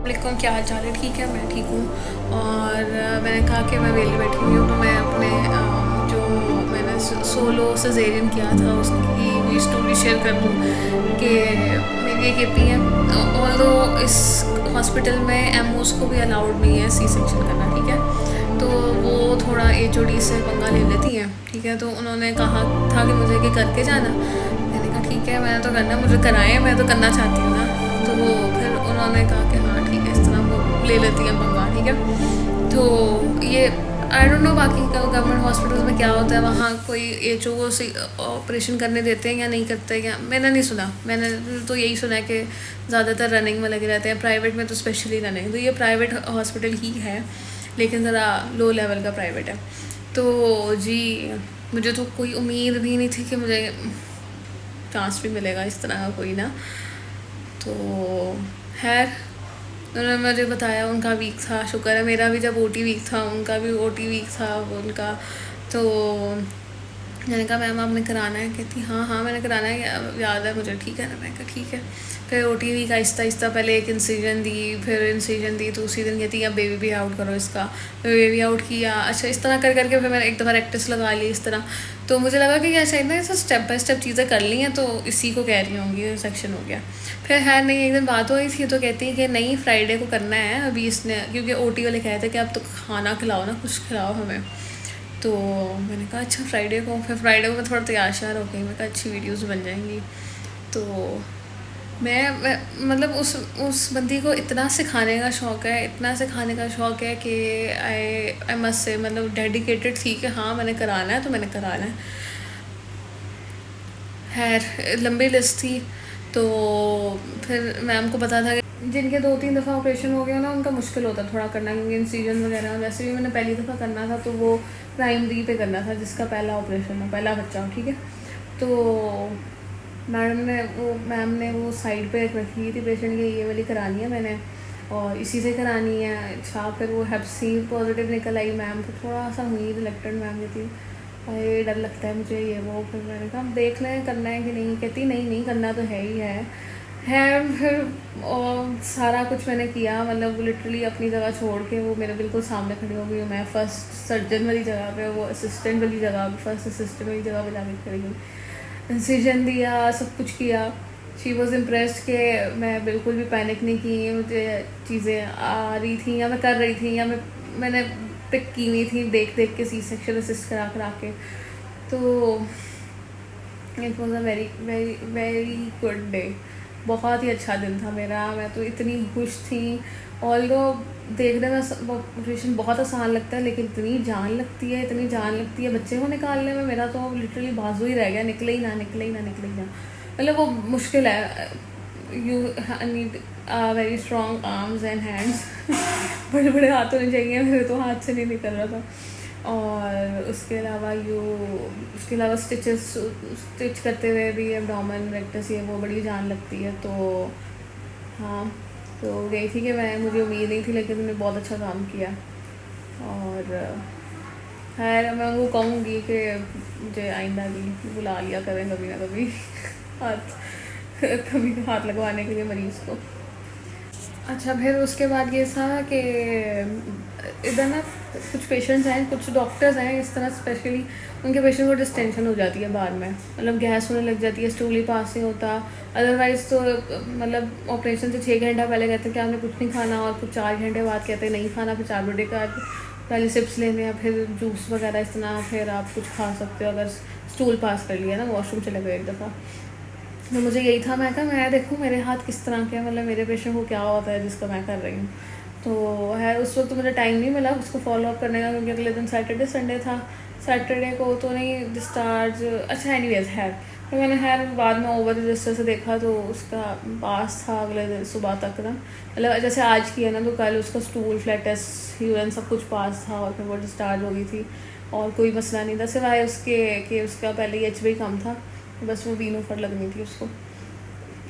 वालेकुम, क्या हाल चाल है? ठीक है, मैं ठीक हूँ। और मैंने कहा कि मैं वेली बैठी हुई हूँ, तो मैं अपने जो मैंने सोलो सिजेरियन किया था उसकी भी स्टोरी शेयर कर दूँ कि मेरी एक एपी है। ऑल दो इस हॉस्पिटल में एमओस को भी अलाउड नहीं है सी सेक्शन करना, ठीक है। तो वो थोड़ा एचओडी से पंगा ले लेती हैं, ठीक है। तो उन्होंने कहा था कि मुझे कि करके जाना। मैंने कहा ठीक है, मैंने तो करना, मुझे कराएं, मैं तो करना चाहती हूँ ना। तो वो फिर उन्होंने कहा कि हाँ ठीक है, इस तरह वो ले लेती हैं पंगा, ठीक है। तो ये आई डोंट नो बाकी का गवर्नमेंट हॉस्पिटल्स में क्या होता है, वहाँ कोई एचओ से ऑपरेशन करने देते हैं या नहीं करते हैं, या मैंने नहीं सुना। मैंने तो यही सुना है कि ज़्यादातर रनिंग में लगे रहते हैं, प्राइवेट में तो स्पेशली रनिंग। तो ये प्राइवेट हॉस्पिटल ही है, लेकिन ज़रा लो लेवल का प्राइवेट है। तो जी, मुझे तो कोई उम्मीद भी नहीं थी कि मुझे चांस भी मिलेगा इस तरह का कोई ना। तो खैर, उन्होंने मुझे बताया उनका वीक था। शुक्र है, मेरा भी जब ओटी वीक था, उनका भी ओटी वीक था उनका। तो मैंने कहा मैम आपने कराना है? कहती हाँ हाँ मैंने कराना है, याद है मुझे। ठीक है ना, मैंने कहा ठीक है। फिर ओटी वीक आहिस्ता आहिस्ता पहले एक इंसिजन दी, फिर इंसिजन दी तो उसी दिन कहती अब बेबी भी आउट करो इसका। फिर बेबी आउट किया। अच्छा, इस तरह कर करके फिर मैंने एक दफ़ा रेक्टिस लगा ली इस तरह। तो मुझे लगा कि क्या शायद ना ऐसा स्टेप बाय स्टेप चीज़ें कर ली हैं, तो इसी को कह रही होंगी सेक्शन हो गया। फिर है नहीं, एक दिन बात हो रही थी तो कहती है कि नहीं फ्राइडे को करना है अभी इसने, क्योंकि ओटी वाले कहते हैं कि अब तो खाना खिलाओ ना, कुछ खिलाओ हमें। तो मैंने कहा अच्छा फ्राइडे को। फिर फ्राइडे को मैं थोड़ा तैयार श्यार हो गई, मैंने कहा अच्छी वीडियोस बन जाएंगी। तो मैं मतलब उस बंदी को इतना सिखाने का शौक़ है, इतना सिखाने का शौक़ है कि आई मस्ट से मतलब डेडिकेटेड थी कि हाँ मैंने कराना है तो मैंने कराना है। खैर, लंबी लिस्ट थी। तो फिर मैम को पता था कि जिनके 2-3 दफ़ा ऑपरेशन हो गया ना, उनका मुश्किल होता थोड़ा करना, क्योंकि इंसीजन वगैरह वैसे भी मैंने पहली दफ़ा करना था, तो वो प्राइमरी पे करना था जिसका पहला ऑपरेशन है, पहला बच्चा, ठीक है। तो मैम ने वो साइड पे रखी थी पेशेंट की, ये वाली करानी है मैंने और इसी से करानी है। अच्छा, फिर वो हेप सी पॉजिटिव निकल आई। मैम को थोड़ा सा हुई रिलेक्टेड, मैम कहती अरे डर लगता है मुझे ये वो। फिर मैंने कहा देख लें करना है कि नहीं। कहती नहीं नहीं करना तो है ही है। फिर और सारा कुछ मैंने किया, मतलब लिटरली अपनी जगह छोड़ के वो मेरे बिल्कुल सामने खड़ी हो गई। मैं फर्स्ट सर्जन वाली जगह पे, वो असिस्टेंट वाली जगह पे, फर्स्ट असिस्टेंट वाली जगह पे जाके खड़ी हुई। इंसिजन दिया, सब कुछ किया। शी वॉज इम्प्रेस्ड कि मैं बिल्कुल भी पैनिक नहीं की, मुझे चीज़ें आ रही थी या मैं कर रही थी या मैंने पिक की हुई थी देख देख के सी सेक्शन असिस्ट करा के। तो it was a very very very good day. बहुत ही अच्छा दिन था मेरा। मैं तो इतनी खुश थी। ऑल्दो देखने में ऑपरेशन बहुत आसान लगता है, लेकिन इतनी जान लगती है, इतनी जान लगती है बच्चे को निकालने में। मेरा तो लिटरली बाजू ही रह गया, निकले ही ना निकले ही ना निकले ही ना। मतलब वो मुश्किल है। You need very strong arms and hands. बड़े बड़े हाथ होने चाहिए, मेरे तो हाथ से नहीं निकल रहा था। और उसके अलावा स्टिच करते हुए भी एब्डोमेन रेक्टस ये वो बड़ी जान लगती है। तो हाँ, तो गई थी कि मुझे उम्मीद नहीं थी, लेकिन मैंने बहुत अच्छा काम किया। और खैर मैं उनको कहूँगी कि मुझे आइंदा भी बुला लिया करें कभी ना कभी हाथ लगवाने के लिए मरीज़ को। अच्छा, फिर उसके बाद ये था कि इधर ना कुछ पेशेंट्स हैं, कुछ डॉक्टर्स हैं इस तरह, स्पेशली उनके पेशेंट को डिस्टेंशन हो जाती है बाद में, मतलब गैस होने लग जाती है, स्टूल ही पास नहीं होता। अदरवाइज़ तो मतलब ऑपरेशन से 6 घंटा पहले कहते हैं कि आपने कुछ नहीं खाना, और कुछ 4 घंटे बाद कहते हैं नहीं खाना, फिर 4 बजे का पहले सिप्स लेने हैं, फिर जूस वगैरह इस तरह, फिर आप कुछ खा सकते हो अगर स्टूल पास कर लिया ना, वॉशरूम चले गए एक दफ़ा। तो मुझे यही था, मैं कहा मैं देखूँ मेरे हाथ किस तरह के, मतलब मेरे पेशेंट को क्या होता है जिसका मैं कर रही हूँ। तो है उस वक्त तो मुझे टाइम नहीं मिला उसको फॉलो अप करने का, क्योंकि अगले दिन सैटरडे संडे था। सैटरडे को तो नहीं डिस्चार्ज। अच्छा एनीवेज है, तो मैंने बाद में ओवर रजिस्टर से देखा तो उसका पास था अगले दिन सुबह तक ना, मतलब जैसे आज की है ना, तो कल उसका स्टूल फ्लैट टेस्ट यूरिन सब कुछ पास था, और फिर वो डिस्चार्ज हो गई थी और कोई मसला नहीं था, सिवाय उसके कि उसका पहले ही HB कम था, बस वो वीनोफर लगनी थी उसको।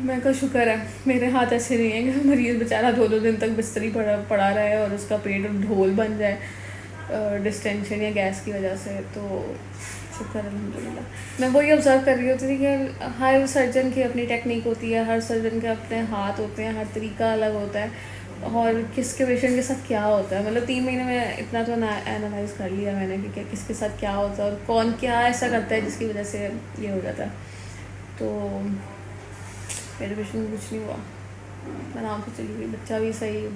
मैं का शुक्र है मेरे हाथ ऐसे नहीं है कि मरीज़ बेचारा 2-2 दिन तक बिस्तरी पड़ा रहे और उसका पेट ढोल बन जाए डिस्टेंशन या गैस की वजह से। तो शुक्र अल्हम्दुलिल्लाह। मैं वही ऑब्ज़र्व कर रही होती थी कि हर सर्जन की अपनी टेक्निक होती है, हर सर्जन के अपने हाथ होते हैं, हर तरीका अलग होता है। और किसके पेशेंट के साथ क्या होता है। मतलब 3 महीने में इतना तो एनालाइज कर लिया मैंने कि क्या किसके साथ क्या होता है और कौन क्या ऐसा करता है जिसकी वजह से ये हो जाता है। तो मेरे पेशेंट में कुछ नहीं हुआ, आराम से चली गई, बच्चा भी सही,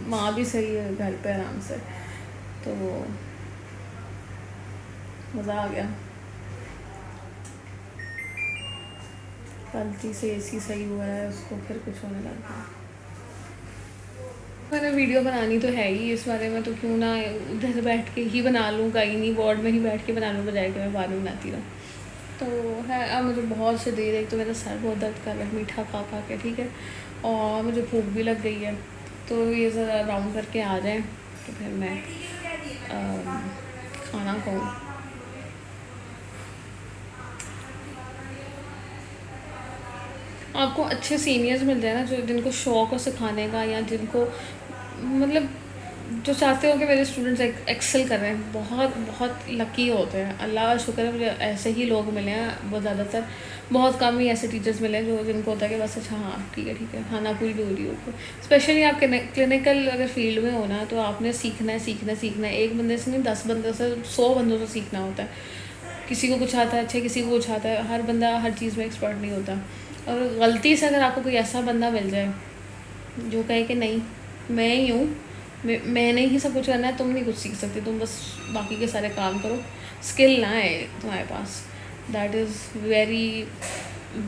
माँ भी सही है घर पे आराम से। तो मज़ा आ गया। गलती से एसी सही हुआ है, उसको फिर कुछ होने लग गया। मैंने वीडियो बनानी तो है ही इस बारे में, तो क्यों ना उधर बैठ के ही बना लूँ, कहीं नहीं वार्ड में ही बैठ के बना लूँ बजाय कि मैं बाद में बनाती रहूँ। तो है, अब मुझे बहुत से देर, एक तो मेरा सर बहुत दर्द कर रहा है मीठा खा खा के, ठीक है, और मुझे भूख भी लग गई है। तो ये ज़रा राउंड करके आ जाएं तो फिर मैं खाना खाऊँ। आपको अच्छे सीनियर्स मिल जाए ना, जो जिनको शौक हो सिखाने का, या जिनको मतलब जो चाहते हो कि मेरे स्टूडेंट्स एक्सेल कर रहे हैं, बहुत बहुत लकी होते हैं। अल्लाह का शुक्र है मुझे ऐसे ही लोग मिले हैं। वो ज़्यादातर, बहुत कम ही ऐसे टीचर्स मिले हैं जो जिनको होता है कि बस अच्छा हाँ ठीक है खाना पूरी भी हो रही हो। स्पेशली आप क्लिनिकल अगर फील्ड में हो ना, तो आपने सीखना है। एक बंदे से नहीं, 10 बंदों से, 100 बंदों से सीखना होता है। किसी को कुछ आता है अच्छा, किसी को कुछ आता है, हर बंदा हर चीज़ में एक्सपर्ट नहीं होता। और गलती से अगर आपको कोई ऐसा बंदा मिल जाए जो कहे कि नहीं मैं ही हूँ, मैंने ही सब कुछ करना है, तुम नहीं कुछ सीख सकते, तुम बस बाकी के सारे काम करो, स्किल ना है तुम्हारे पास, that is very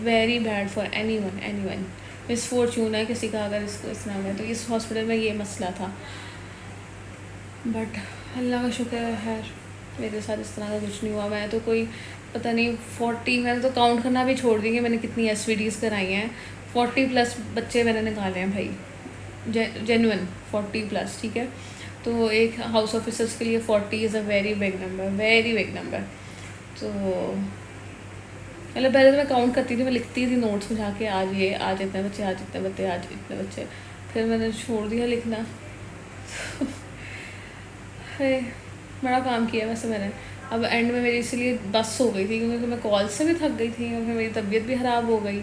very bad for anyone. Misfortune है किसी का अगर इसको इस नाम है। तो इस हॉस्पिटल में ये मसला था, बट अल्लाह का शुक्र है मेरे साथ इस तरह का कुछ नहीं हुआ। मैं तो कोई पता नहीं 40, मैंने तो काउंट करना भी छोड़ दी कि मैंने कितनी SVDs कराई हैं। 40+ बच्चे मैंने निकाले हैं भाई, जेन्युइन 40+, ठीक है। तो एक हाउस ऑफिसर्स के लिए 40 is a very big number. तो मतलब पहले तो मैं काउंट करती थी, मैं लिखती थी नोट्स में जाके, आज इतने बच्चे, आज इतने बच्चे, आज इतने बच्चे। फिर मैंने छोड़ दिया लिखना। है, बड़ा काम किया वैसे मैंने। अब एंड में मेरी इसलिए बस हो गई थी क्योंकि मैं कॉल से भी थक गई थी, क्योंकि मेरी तबीयत भी ख़राब हो गई,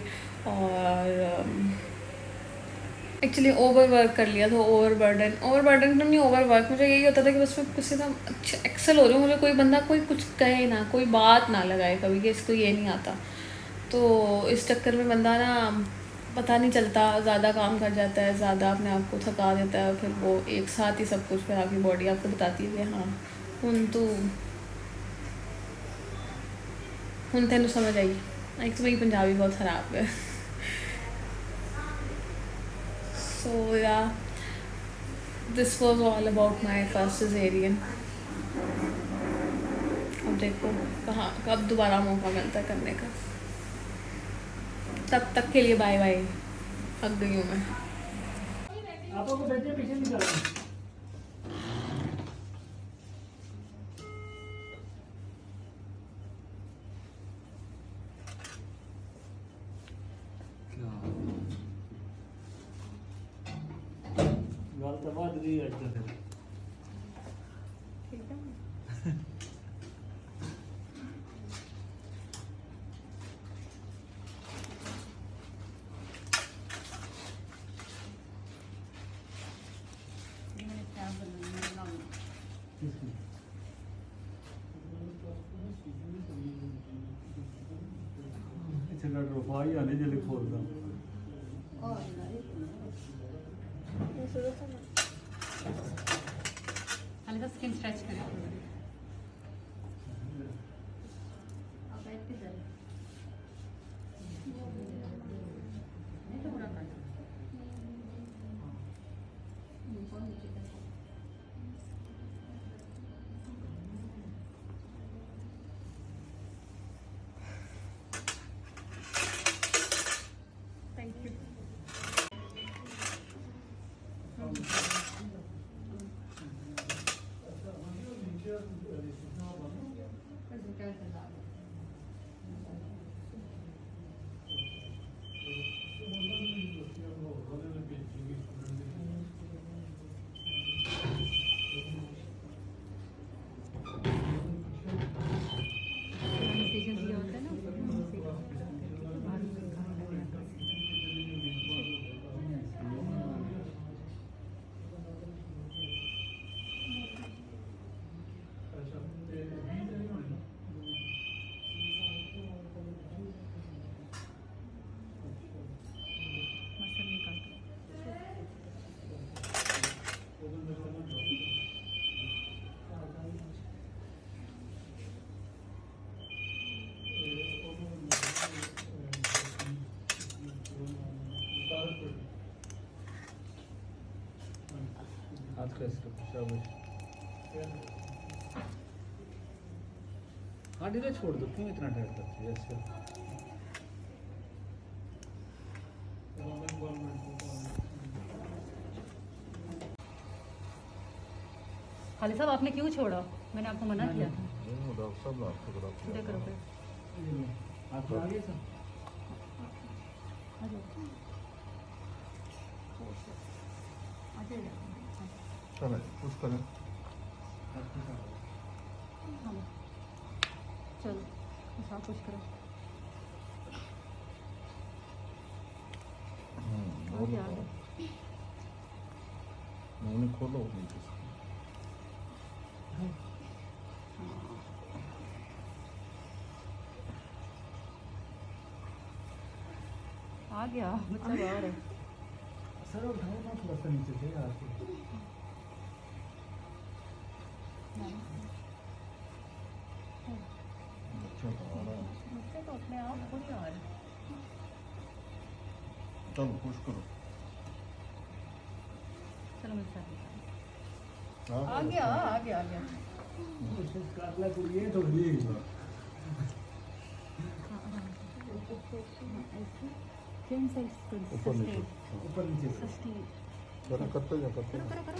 और एक्चुअली ओवर वर्क कर लिया था। ओवर बर्डन तो नहीं, ओवर वर्क। मुझे यही होता था कि बस मैं किसी का अच्छा एक्सेल हो रही हूँ, मुझे कोई बंदा कोई कुछ कहे ना, कोई बात ना लगाए कभी कि इसको ये नहीं आता। तो इस चक्कर में बंदा ना पता नहीं चलता, ज़्यादा काम कर जाता है, ज़्यादा अपने आप को थका देता है, फिर वो एक साथ ही सब कुछ, फिर आपकी बॉडी आपको बताती है कि हाँ ਹੁਣ तेन समझ आई। एक तो मेरी पंजाबी बहुत ख़राब है। सो या this was all about my first caesarean. अब देखो कहाँ कब दोबारा मौका मिलता है करने का। तब तक के लिए बाय बाय, थक गई हूँ मैं। ਗੱਲ ਤਾਂ ਵੱਧ ਗਈ ਅੱਜ ਤਾਂ ਫਿਰ ठीक है। ਇੱਥੇ ਡਾਕਟਰ ਰਫਾਈ ਆਲੇ ਜਿਹੜੇ ਖੋਲਦਾ हल्का स्किन स्ट्रेच करें। Thank you. शाबाश। हाँ धीरे छोड़ दो, क्यों इतना टाइट करती है? अच्छा खाली साहब आपने क्यों छोड़ा? मैंने आपको मना किया था। डॉक्टर साहब आपको सीधे करो फिर। आप आगे सब आ जाओ। आ जाइए। चले कुछ करें। हाँ। चलो बस आप कुछ करो। आ गया, आ गया। मुंह खोलो नीचे से। आ गया बच्चा बाहर है। सर उठाओ ना थोड़ा सा नीचे से आके। अच्छा तो आ रहा है। बच्चे तो अपने आप खुद ही आ रहे हैं। चलो पुश करो। चलो मैं साथ हाँ, आ गया, आ गया, आ गया। कोशिश कर ला कोई ये थोड़ी है। सेम साइज ऊपर नीचे। ऊपर नीचे से। सस्ती करो करते जाओ करते करो जाओ। करो करो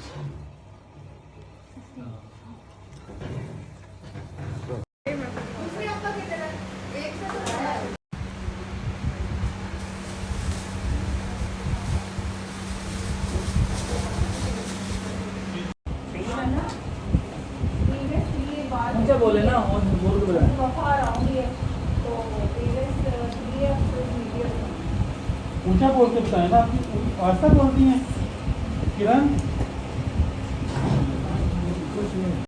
ऊंचा बोले ना और बोल के बोले। ऊंचा बोल के बताए ना, आपकी आस्था बोलती हैं किरण। कुछ नहीं।